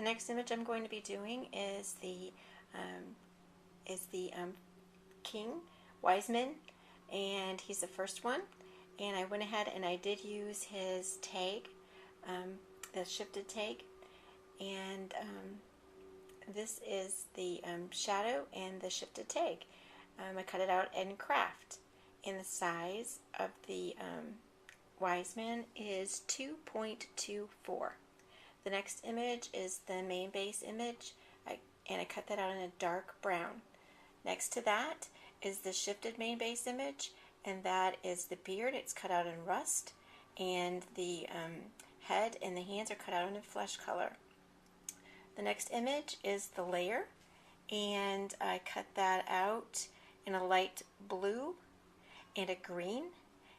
The next image I'm going to be doing is the King Wiseman, and he's the first one. And I went ahead and I did use his tag, the shifted tag, and this is the shadow and the shifted tag. I cut it out in craft, and the size of the Wiseman is 2.24. The next image is the main base image, and I cut that out in a dark brown. Next to that is the shifted main base image, and that is the beard. It's cut out in rust, and the head and the hands are cut out in a flesh color. The next image is the layer, and I cut that out in a light blue and a green,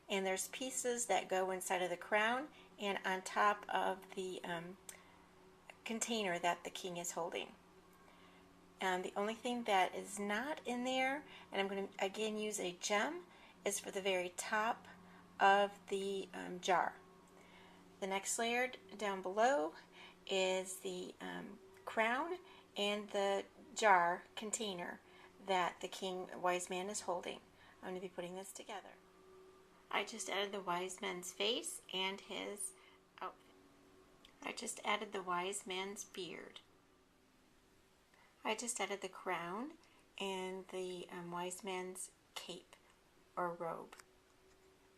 and there's pieces that go inside of the crown and on top of the container that the king is holding. The only thing that is not in there, and I'm going to again use a gem, is for the very top of the jar. The next layer down below is the crown and the jar container that the King Wise Man is holding. I'm going to be putting this together. I just added the Wise Man's face and his outfit. I just added the Wise Man's beard. I just added the crown and the Wise Man's cape or robe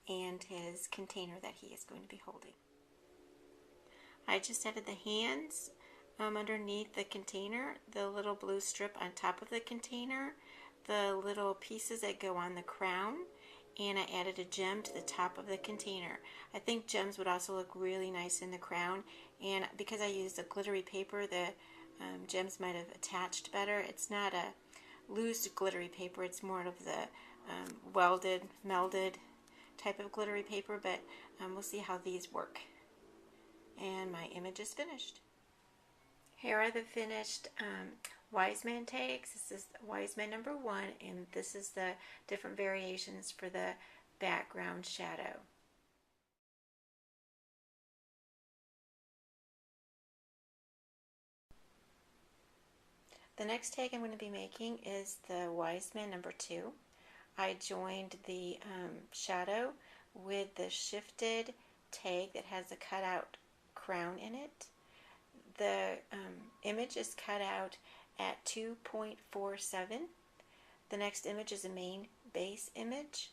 and his container that he is going to be holding. I just added the hands underneath the container, the little blue strip on top of the container, the little pieces that go on the crown, and I added a gem to the top of the container. I think gems would also look really nice in the crown, and because I used a glittery paper, the gems might have attached better. It's not a loose glittery paper, it's more of the welded, melded type of glittery paper, but we'll see how these work. And my image is finished. Here are the finished Wise Man tags. This is Wise Man number 1, and this is the different variations for the background shadow. The next tag I'm going to be making is the Wise Man number 2. I joined the shadow with the shifted tag that has a cutout crown in it. The image is cut out at 2.47. The next image is a main base image,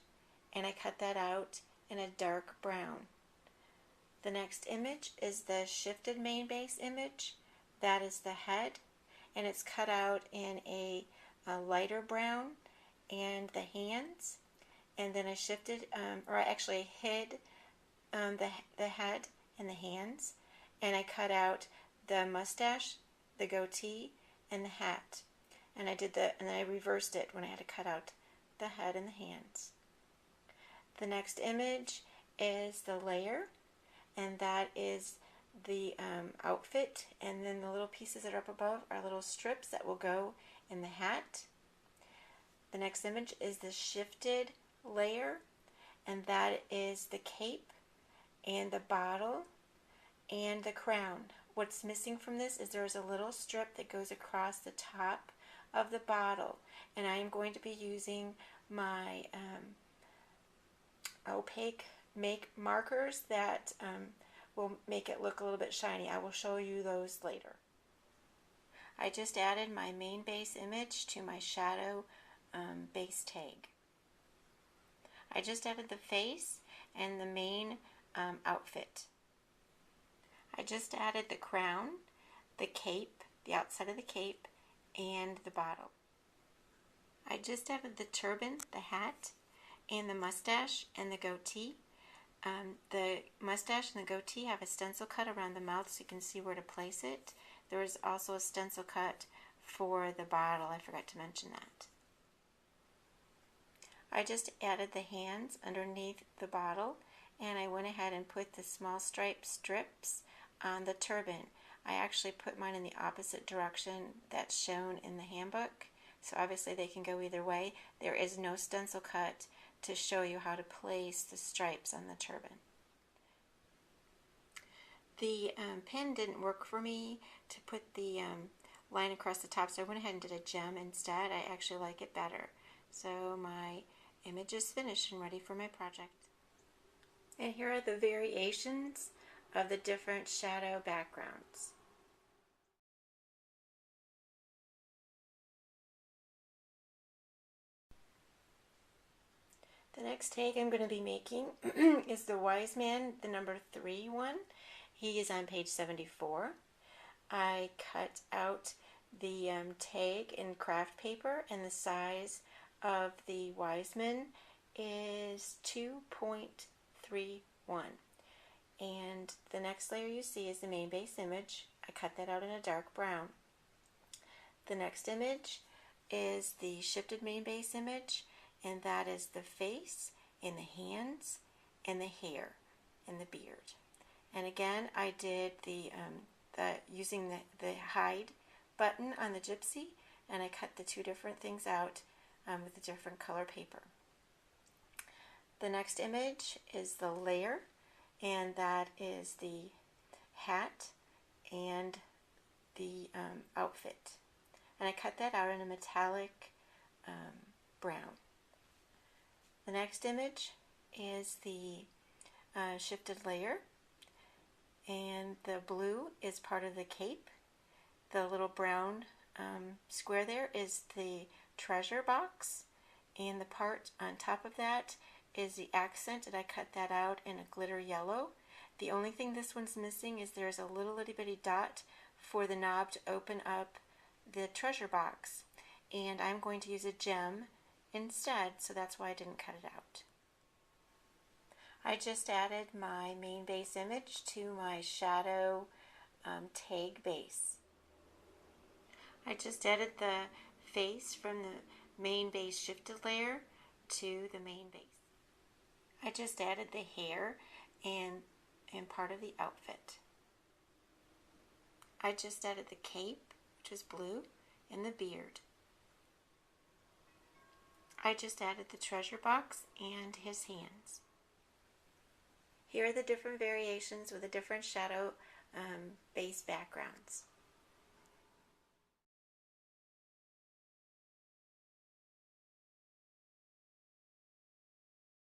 and I cut that out in a dark brown. The next image is the shifted main base image. That is the head, and it's cut out in a lighter brown, and the hands, and then I shifted, or I actually hid the head and the hands, and I cut out the mustache, the goatee, and the hat, and then I reversed it when I had to cut out the head and the hands. The next image is the layer, and that is the outfit, and then the little pieces that are up above are little strips that will go in the hat. The next image is the shifted layer, and that is the cape and the bottle and the crown. What's missing from this is there's a little strip that goes across the top of the bottle, and I am going to be using my opaque markers that will make it look a little bit shiny. I will show you those later. I just added my main base image to my shadow base tag. I just added the face and the main outfit. I just added the crown, the cape, the outside of the cape, and the bottle. I just added the turban, the hat, and the mustache and the goatee. The mustache and the goatee have a stencil cut around the mouth so you can see where to place it. There is also a stencil cut for the bottle. I forgot to mention that. I just added the hands underneath the bottle, and I went ahead and put the small stripe strips on the turban. I actually put mine in the opposite direction that's shown in the handbook, so obviously they can go either way. There is no stencil cut to show you how to place the stripes on the turban. The pen didn't work for me to put the line across the top, so I went ahead and did a gem instead. I actually like it better. So my image is finished and ready for my project. And here are the variations of the different shadow backgrounds. The next tag I'm going to be making is the Wise Man, the number 3 one. He is on page 74. I cut out the tag in craft paper, and the size of the Wise Man is 2.31. And the next layer you see is the main base image. I cut that out in a dark brown. The next image is the shifted main base image, and that is the face and the hands and the hair and the beard. And again, I did using the hide button on the Gypsy, and I cut the two different things out with a different color paper. The next image is the layer, and that is the hat and the outfit. And I cut that out in a metallic brown. The next image is the shifted layer, and the blue is part of the cape. The little brown square there is the treasure box, and the part on top of that is the accent, and I cut that out in a glitter yellow. The only thing this one's missing is there's a little itty bitty dot for the knob to open up the treasure box, and I'm going to use a gem instead, so that's why I didn't cut it out. I just added my main base image to my shadow tag base. I just added the face from the main base shifted layer to the main base. I just added the hair and part of the outfit. I just added the cape, which is blue, and the beard. I just added the treasure box and his hands. Here are the different variations with the different shadow base backgrounds.